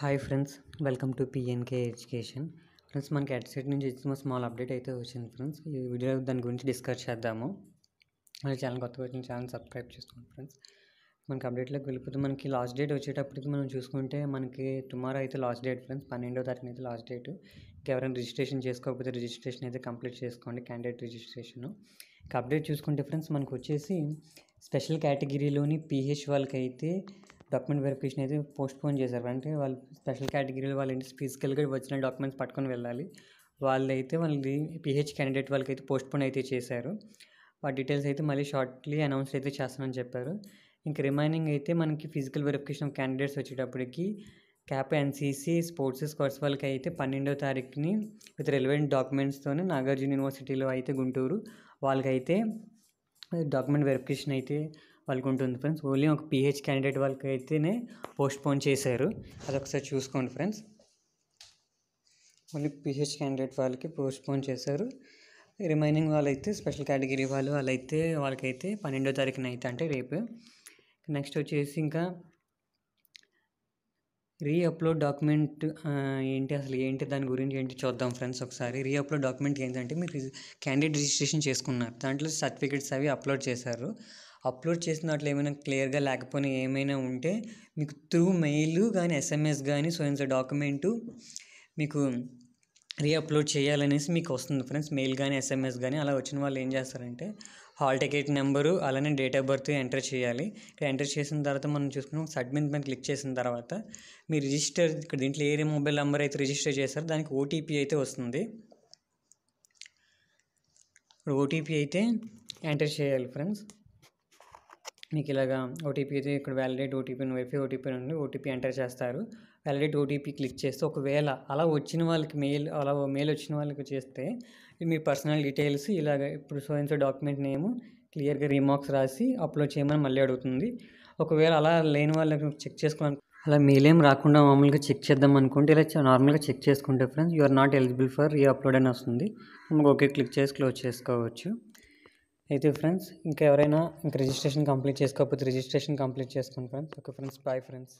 Hi friends, welcome to PNK education. Friends, మనకి website నుంచి ఇచ్చిన స్మాల్ అప్డేట్ అయితే వచ్చింది ఫ్రెండ్స్. ఈ వీడియో దాని గురించి డిస్కస్ చేద్దాము. మన ఛానల్ కొత్తగా వచ్చిన ఛానల్ సబ్స్క్రైబ్ చేసుకోండి ఫ్రెండ్స్. మనకి అప్డేట్లోకి వెళ్ళిపోతే మనకి లాస్ట్ డేట్ వచ్చేటప్పటికి మనం చూసుకుంటే మనకి టుమారో అయితే లాస్ట్ డేట్ ఫ్రెండ్స్. 12వ తారీఖున అయితే లాస్ట్ డేట్. ఇంకెవరైనా రిజిస్ట్రేషన్ చేసుకోకపోతే రిజిస్ట్రేషన్ అయితే కంప్లీట్ చేసుకోండి, క్యాండిడేట్ రిజిస్ట్రేషన్. ఇంకా అప్డేట్ చూసుకుంటే ఫ్రెండ్స్, మనకు వచ్చేసి స్పెషల్ కేటగిరీలోని పిహెచ్ వాళ్ళకి అయితే డాక్యుమెంట్ వెరిఫికేషన్ అయితే పోస్ట్పోన్ చేశారు. అంటే వాళ్ళు స్పెషల్ కేటగిరీలో వాళ్ళు ఏంటి ఫిజికల్గా వచ్చిన డాక్యుమెంట్స్ పట్టుకొని వెళ్ళాలి. వాళ్ళైతే వాళ్ళది పిహెచ్ క్యాండిడేట్ వాళ్ళకి అయితే పోస్ట్పోన్ అయితే చేశారు. వాటి డీటెయిల్స్ అయితే మళ్ళీ షార్ట్లీ అనౌన్స్ అయితే చేస్తానని చెప్పారు. ఇంకా రిమైనింగ్ అయితే మనకి ఫిజికల్ వెరిఫికేషన్ ఆఫ్ క్యాండిడేట్స్ వచ్చేటప్పటికి క్యాప్ ఎన్సీసీ స్పోర్ట్స్ స్క్వాడ్స్ వాళ్ళకి అయితే 12వ తారీఖుని విత్ రెలవెంట్ డాక్యుమెంట్స్తోనే నాగార్జున యూనివర్సిటీలో అయితే గుంటూరు వాళ్ళకైతే డాక్యుమెంట్ వెరిఫికేషన్ అయితే వాళ్ళకి ఉంటుంది ఫ్రెండ్స్. ఓన్లీ ఒక పిహెచ్ క్యాండిడేట్ వాళ్ళకి అయితేనే పోస్ట్పోన్ చేశారు. అదొకసారి చూసుకోండి ఫ్రెండ్స్. ఓన్లీ పిహెచ్ క్యాండిడేట్ వాళ్ళకి పోస్ట్పోన్ చేశారు. రిమైనింగ్ వాళ్ళైతే స్పెషల్ కేటగిరీ వాళ్ళకైతే 12వ తారీఖున అయితే అంటే రేపు. నెక్స్ట్ వచ్చేసి ఇంకా రీఅప్లోడ్ డాక్యుమెంట్ ఏంటి దాని గురించి ఏంటి చూద్దాం ఫ్రెండ్స్. ఒకసారి రీఅప్లోడ్ డాక్యుమెంట్ ఏంటంటే మీరు క్యాండిడేట్ రిజిస్ట్రేషన్ చేసుకున్నారు, దాంట్లో సర్టిఫికేట్స్ అవి అప్లోడ్ చేశారు. అప్లోడ్ చేసిన దాంట్లో ఏమైనా క్లియర్గా లేకపోయినా ఏమైనా ఉంటే మీకు త్రూ మెయిల్ కానీ ఎస్ఎంఎస్ కానీ సో డాక్యుమెంటు మీకు రీఅప్లోడ్ చేయాలనేసి మీకు వస్తుంది ఫ్రెండ్స్. మెయిల్ కానీ ఎస్ఎంఎస్ కానీ అలా వచ్చిన వాళ్ళు ఏం చేస్తారంటే హాల్ టికెట్ నెంబరు అలానే డేట్ ఆఫ్ బర్త్ ఎంటర్ చేయాలి. ఇక్కడ ఎంటర్ చేసిన తర్వాత మనం చూసుకున్నాం సబ్మిట్ పైన క్లిక్ చేసిన తర్వాత మీ రిజిస్టర్ ఇక్కడ దీంట్లో ఏ మొబైల్ నెంబర్ అయితే రిజిస్టర్ చేస్తారో దానికి ఓటీపీ అయితే వస్తుంది. ఇప్పుడు ఓటీపీ అయితే ఎంటర్ చేయాలి ఫ్రెండ్స్. మీకు ఇలాగా ఓటీపీ అయితే ఇక్కడ వ్యాలిడేట్ ఓటీపీ వైఫై ఓటీపీ నుండి ఓటీపీ ఎంటర్ చేస్తారు. వ్యాలిడేట్ ఓటీపీ క్లిక్ చేస్తే ఒకవేళ అలా వచ్చిన వాళ్ళకి మెయిల్ వచ్చిన వాళ్ళకి చేస్తే మీ పర్సనల్ డీటెయిల్స్ ఇలాగ ఇప్పుడు సో డాక్యుమెంట్ నేమ్ క్లియర్గా రీమార్క్స్ రాసి అప్లోడ్ చేయమని మళ్ళీ అడుగుతుంది. ఒకవేళ అలా లేని వాళ్ళకి చెక్ చేసుకోవాలి, అలా మెయిల్ ఏం రాకుండా మామూలుగా చెక్ చేద్దాం అనుకుంటే ఇలా నార్మల్గా చెక్ చేసుకుంటే friends you are not eligible for reupload అని వస్తుంది. ఓకే క్లిక్ చేసి క్లోజ్ చేసుకోవచ్చు. అయితే ఫ్రెండ్స్ ఇంకా ఎవరైనా రిజిస్ట్రేషన్ కంప్లీట్ చేసుకోకపోతే రిజిస్ట్రేషన్ కంప్లీట్ చేసుకోండి friends. Okay friends, bye friends.